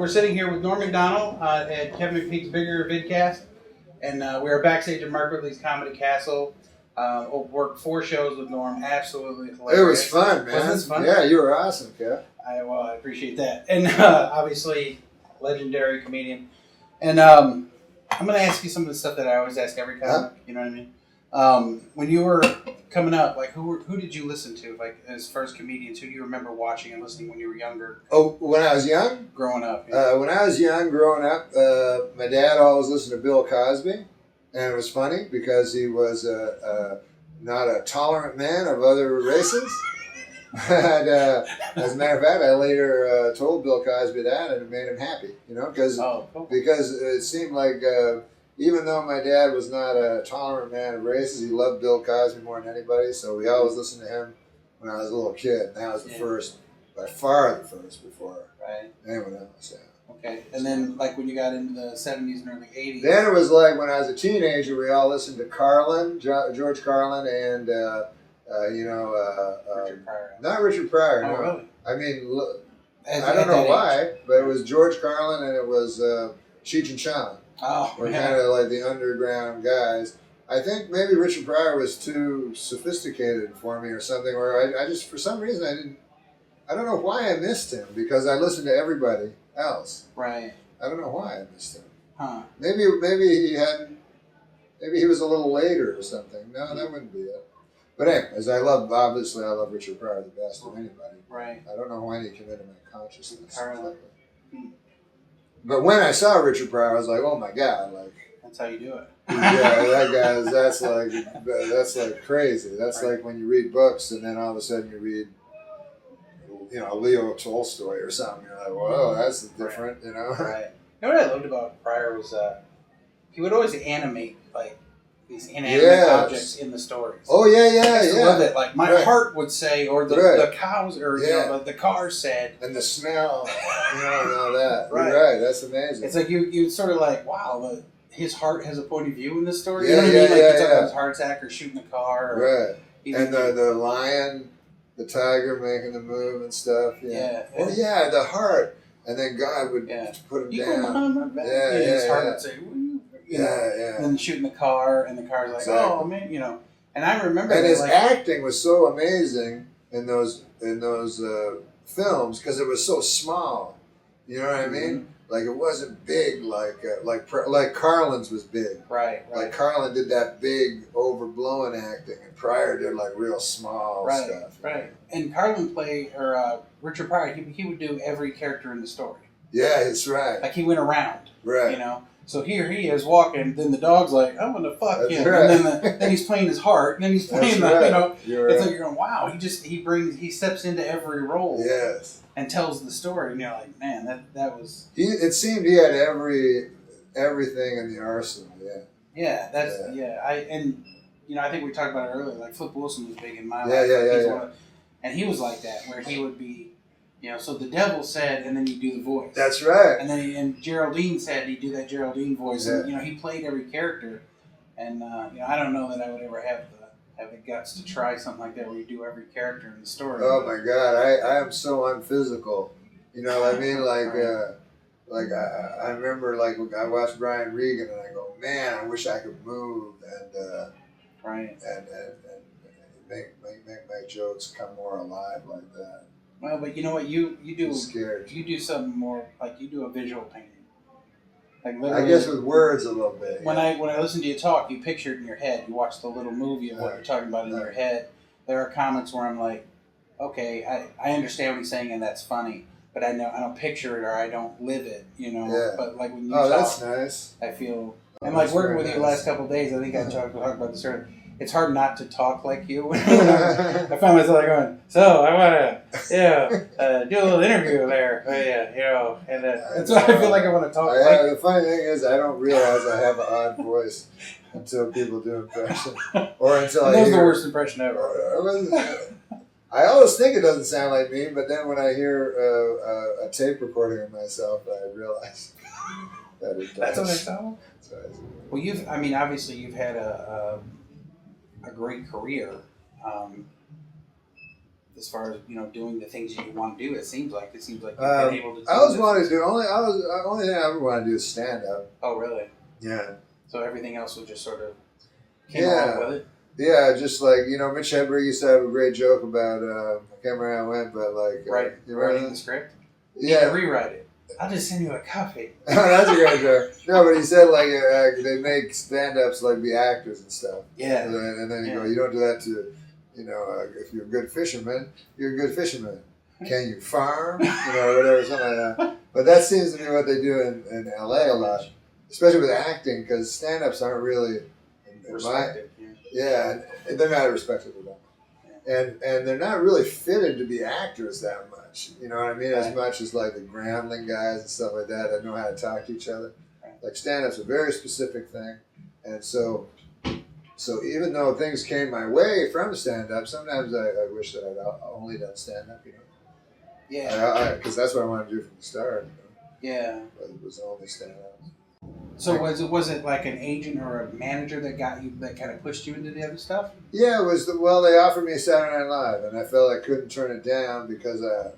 We're sitting here with Norm MacDonald at Kevin McPeek's Bigger Vidcast, and we are backstage at Mark Ridley's Comedy Castle. Worked 4 shows with Norm. Absolutely hilarious. It was fun, man. Wasn't this fun? Yeah, you were awesome, Kev. I appreciate that. And obviously, legendary comedian. And I'm going to ask you some of the stuff that I always ask every comic. You know what I mean? When you were coming up, like who did you listen to? Like as first comedians, who do you remember watching and listening when you were younger? Oh, when I was young? Growing up. Yeah. When I was young, growing up, my dad always listened to Bill Cosby. And it was funny because he was not a tolerant man of other races. And, as a matter of fact, I later told Bill Cosby that, and it made him happy, you know, because it seemed like even though my dad was not a tolerant man of races, he loved Bill Cosby more than anybody. So we always listened to him when I was a little kid. And that was the first, by far the first, before anyone else. Yeah. Okay, and then like when you got into the 70s and early 80s? Then it was like when I was a teenager, we all listened to Carlin, George Carlin, and, Richard Pryor. Not Richard Pryor, no. Really? I mean, I don't know why, but it was George Carlin and it was Cheech and Chong. Oh, We're kind of like the underground guys. I think maybe Richard Pryor was too sophisticated for me or something, or I just, for some reason, I don't know why I missed him, because I listened to everybody else. Right. I don't know why I missed him. Huh. Maybe he hadn't. Maybe he was a little later or something. No, that wouldn't be it. But anyways, obviously I love Richard Pryor the best of anybody. Right. I don't know when he came into my consciousness. Exactly. But when I saw Richard Pryor, I was like, oh my God, like. That's how you do it. Yeah, that guy's. That's like crazy. That's like when you read books and then all of a sudden you read, Leo Tolstoy or something. You're like, whoa, that's different, you know? Right. You know what I loved about Pryor was he would always animate, like, these inanimate objects in the stories. Oh, yeah. I love it. Like, my heart would say, or the cows, or the car said. And the smell, and all that. Right. You're right, that's amazing. It's like, you sort of like, wow, his heart has a point of view in this story. Yeah, you know what I mean? Like, you talk about his heart attack or shooting the car. Or and the lion, the tiger making the move and stuff. Yeah. Oh, yeah, the heart. And then God would put him down. Go behind my back. His heart would say, And then shooting the car, and the car's like, oh, man, And I remember and that, his acting was so amazing in those films because it was so small. You know what I mean? Like it wasn't big like Carlin's was big. Right. Like Carlin did that big overblown acting, and Pryor did like real small stuff. Right. And Carlin Richard Pryor, he would do every character in the story. Yeah, that's right. Like he went around. Right. So here he is walking, then the dog's like, I'm gonna fuck him. Right. And then he's playing his heart, and then he's playing it's like you're going, wow, he steps into every role. Yes. And tells the story, and you're like, man, that was. It seemed he had everything in the arsenal. Yeah. I think we talked about it earlier. Like Flip Wilson was big in my life. Yeah. And he was like that, where he would be, so the devil said, and then you do the voice. That's right. And then Geraldine said he'd do that Geraldine voice, and he played every character. And I don't know that I would ever have the guts to try something like that where you do every character in the story. Oh my God, I am so unphysical. You know what I mean? Like I remember like I watched Brian Regan and I go, man, I wish I could move and make jokes come more alive like that. Well, but you know what you do? I'm scared. You do something more like you do a visual painting. Like I guess with words a little bit. When I listen to you talk, you picture it in your head. You watch the little movie of what you're talking about in your head. There are comments where I'm like, okay, I understand what he's saying and that's funny, but I don't picture it or I don't live it, Yeah. But like when you talk, that's nice. I feel and like working with you the last couple of days, I think I talked about this earlier. It's hard not to talk like you. I find myself like going, so I want to, do a little interview there. And that's why I feel like I want to talk. The funny thing is, I don't realize I have an odd voice until people do impression, or until I hear. That's the worst impression ever. I always think it doesn't sound like me, but then when I hear a tape recording of myself, I realize that it does. That's what I sound like? Well, obviously you've had a great career. as far as doing the things you want to do? It seems like you've been able to. I always wanted to do only thing I ever want to do is stand up. Oh, really? Yeah. So everything else was just sort of came along with it. Yeah, just like Mitch Hedberg used to have a great joke about I can't remember how it went, but like writing the script. Yeah, rewrite it. I'll just send you a copy. That's a great joke. No, but he said like they make stand-ups like be actors and stuff. Yeah. And then you go, you don't do that to, if you're a good fisherman, you're a good fisherman. Can you farm? Whatever, something like that. But that seems to be what they do in LA a lot, especially with acting, because stand-ups aren't really respected. Yeah, and they're not respected at all. And they're not really fitted to be actors that much. You know what I mean? As much as like the Grambling guys and stuff like that know how to talk to each other. Like stand-up's a very specific thing. And so even though things came my way from stand-up, sometimes I wish that I'd only done stand-up, Yeah. Because that's what I wanted to do from the start. Yeah. But it was only stand-up. So was it like an agent or a manager that got you, that kind of pushed you into the other stuff? Yeah, it was. They offered me Saturday Night Live, and I felt I couldn't turn it down because the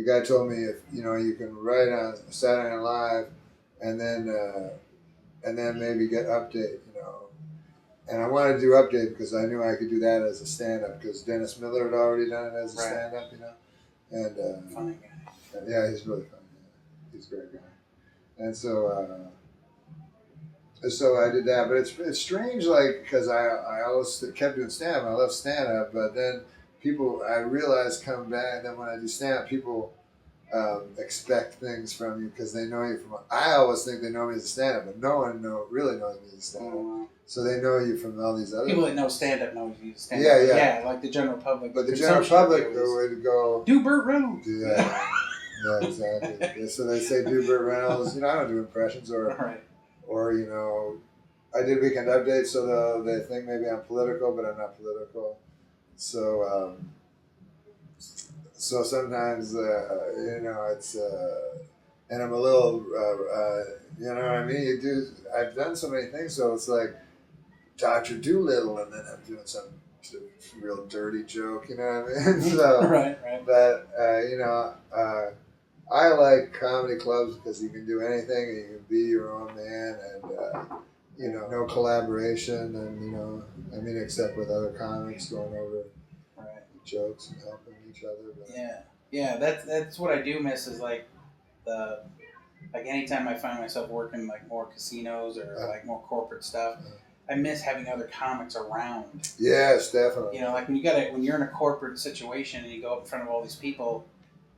guy told me if you can write on Saturday Night Live, and then maybe get Update, And I wanted to do Update because I knew I could do that as a stand-up because Dennis Miller had already done it as a stand-up, And funny guy. Yeah, he's really funny. Yeah. He's a great guy. And so I did that, but it's strange, like, because I always kept doing stand-up. I love stand-up, but then I realized coming back, then when I do stand-up, people expect things from you because they know you from. I always think they know me as a stand-up, but no one really knows me as a stand-up. Oh, so they know you from all these other people that know stand-up know you as stand-up. Yeah, like the general public. But the general public would go do Burt Reynolds. Yeah. Yeah, exactly. Yeah, so they say do Burt Reynolds. I don't do impressions or I did Weekend Update, so they think maybe I'm political, but I'm not political. So sometimes it's and I'm a little you know what I mean. I've done so many things, so it's like Dr. Doolittle, and then I'm doing some real dirty joke, you know what I mean? So, right. But I like comedy clubs because you can do anything and you can be your own man and no collaboration and except with other comics going over jokes and helping each other. But. Yeah. That's what I do miss is like anytime I find myself working like more casinos or like more corporate stuff. I miss having other comics around. Yes, definitely. Like when you're in a corporate situation and you go up in front of all these people,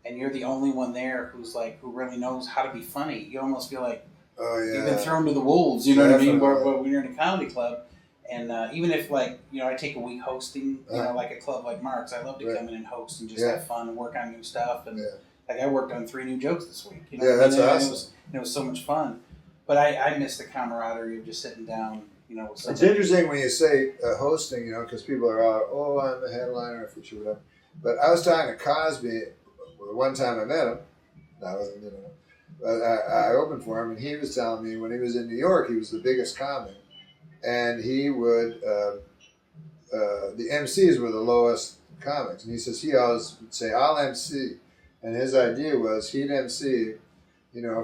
and you're the only one there who really knows how to be funny. You almost feel like you've been thrown to the wolves. You know what I mean? But when you're in a comedy club, and even if I take a week hosting, like a club like Mark's, I love to come in and host and just have fun and work on new stuff. And like I worked on 3 new jokes this week. That's awesome. It was so much fun. But I miss the camaraderie of just sitting down. It's interesting when you say hosting, because people are all, I'm a headliner, or feature, whatever. But I was talking to Cosby one time I met him. But I opened for him, and he was telling me when he was in New York, he was the biggest comic, and he would the MCs were the lowest comics, and he says he always would say I'll MC, and his idea was he'd MC,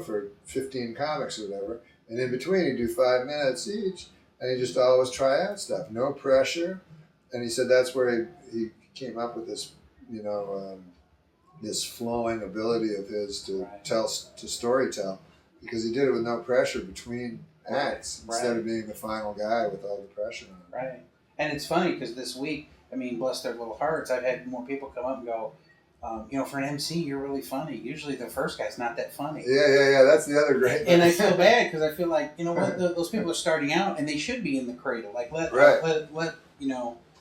for 15 comics or whatever, and in between he'd do 5 minutes each. And he just always try out stuff, no pressure. And he said that's where he came up with this, this flowing ability of his to storytell, because he did it with no pressure between acts instead of being the final guy with all the pressure on him. Right. And it's funny because this week, bless their little hearts, I've had more people come up and go, for an MC, you're really funny. Usually the first guy's not that funny. Yeah. That's the other great thing. And I feel bad because I feel like, those people are starting out and they should be in the cradle. Like, let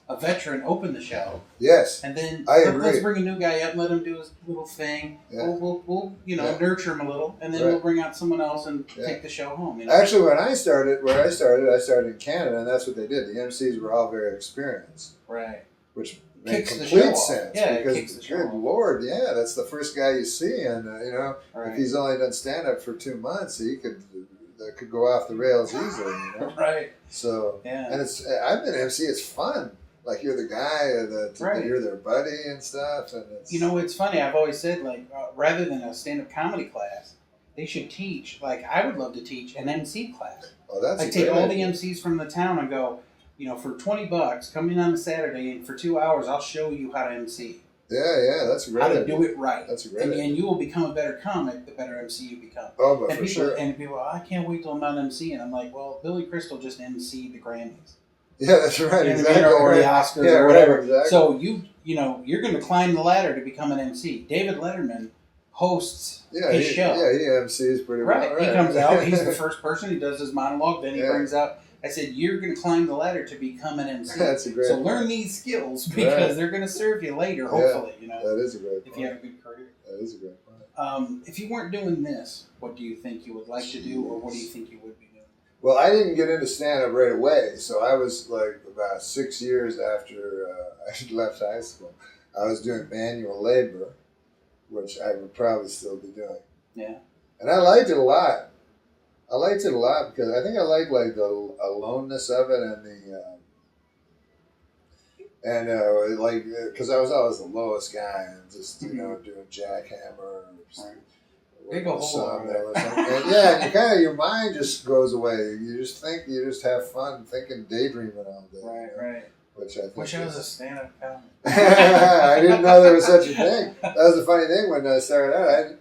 a veteran open the show. Yes. And then agree. Let's bring a new guy up and let him do his little thing. Yeah. We'll nurture him a little, and then we'll bring out someone else and take the show home. Actually, where I started in Canada, and that's what they did. The MCs were all very experienced. Right. Which made complete sense. Yeah, because good Lord, that's the first guy you see, and if he's only done stand up for 2 months, that could go off the rails easily. Right. So and I've been MC. It's fun. like you're the guy that Right. you're their buddy and stuff. And it's, It's funny. I've always said, like, rather than a stand-up comedy class, they should teach. Like, I would love to teach an MC class. oh, that's Like, take all the MCs from the town and go, for $20, come in on a Saturday, and for 2 hours, I'll show you how to MC. Yeah, that's a great How to idea. do it right. That's a great and, idea. and you will become a better comic the better MC you become. Oh, but And for people, sure. and people are, I can't wait till I'm not MC. And I'm like, well, Billy Crystal just MC'd the Grammys. Yeah, that's right. You know what I Exactly. mean? Or the Oscars Yeah, or whatever. right, exactly. So you're going to climb the ladder to become an MC. David Letterman hosts his show. Yeah, he MCs pretty well. Right. He comes out. He's the first person. He does his monologue. Then he brings out. I said, you're going to climb the ladder to become an MC. That's a great So point. learn these skills because they're going to serve you later, hopefully. That is a great point. If you have a good career. That is a great point. If you weren't doing this, what do you think you would like to do, or what do you think you would be doing? Well, I didn't get into stand-up right away, so I was like about 6 years after I left high school. I was doing manual labor, which I would probably still be doing. Yeah. And I liked it a lot. I liked it a lot because I think I liked like the aloneness of it and like because I was always the lowest guy and just doing jackhammer or Big ol' hole over there. or something. And you kind of your mind just goes away. You just have fun thinking, daydreaming all day. Right. Which I think Wish I was a stand-up comic. I didn't know there was such a thing. That was the funny thing when I started out.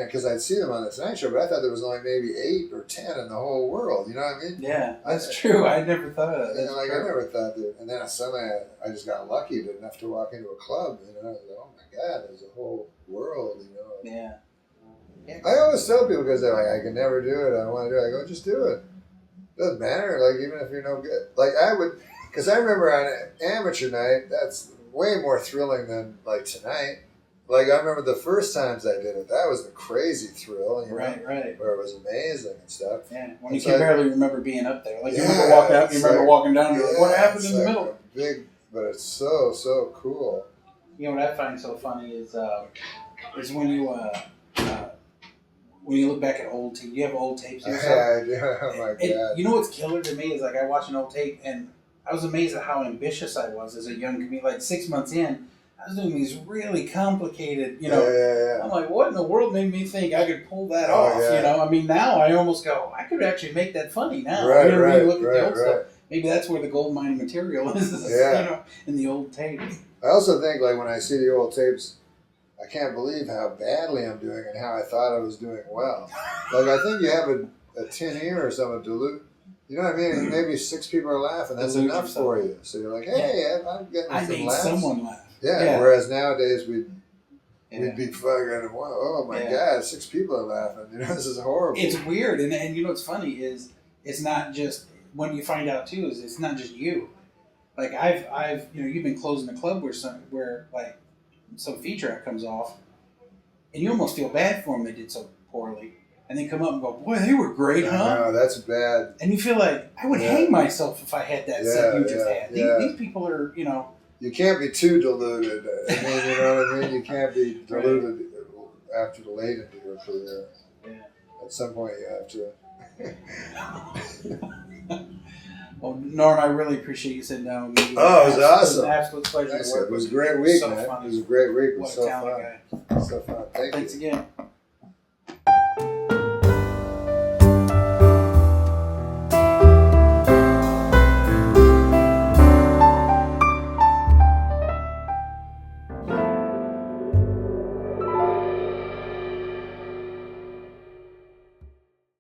Because I'd see them on the Tonight Show, but I thought there was only maybe 8 or 10 in the whole world. You know what I mean? Yeah, that's true. I never thought of that. I never thought that. And then suddenly I just got lucky enough to walk into a club. I was like, oh my God, there's a whole world. Yeah. I always tell people because they're like, I can never do it. I don't want to do it. I go, just do it. Doesn't matter. Like even if you're no good. Like I would, because I remember on amateur night, that's way more thrilling than like tonight. Like, I remember the first times I did it, that was the crazy thrill, Right. where it was amazing and stuff. Yeah, when you can barely remember being up there. Like, you remember walking down, you're like, what happened in the middle? But it's so cool. What I find so funny is when you look back at old tapes. You have old tapes yourself? Yeah, I do. Oh, my God. You know what's killer to me is, like, I watch an old tape, and I was amazed at how ambitious I was as a young comedian. Like, 6 months in, I was doing these really complicated, Yeah. I'm like, what in the world made me think I could pull that Oh, off? yeah. I mean, now I almost go, I could actually make that funny now. Right, When you look at the old right. stuff, maybe that's where the gold mine material is, in the old tape. I also think, like, when I see the old tapes, I can't believe how badly I'm doing and how I thought I was doing well. Like, I think you have a tin ear or something dilute. You know what I mean? And maybe 6 people are laughing. That's enough for you. So you're like, hey, I'm getting I some made laughs. someone laugh. Yeah. Whereas nowadays we'd be fucking, oh my God, 6 people are laughing. This is horrible. It's weird, and what's funny is it's not just when you find out too is it's not just you. Like I've you've been closing the club where like some feature act comes off, and you almost feel bad for them. They did so poorly, and they come up and go, boy, they were great, huh? No, that's bad. And you feel like I would hang myself if I had that set you just had. These people are, You can't be too diluted. I mean, you know what I mean? You can't be diluted after the late into your career. Yeah. At some point, you have to. Well, Norm, I really appreciate you sitting down with me. Oh, it was awesome. It was an absolute pleasure to work with you. It was a great week, So man. funny. It was a great week. It was What a so talented fun. guy. So fun. Thanks Thanks again.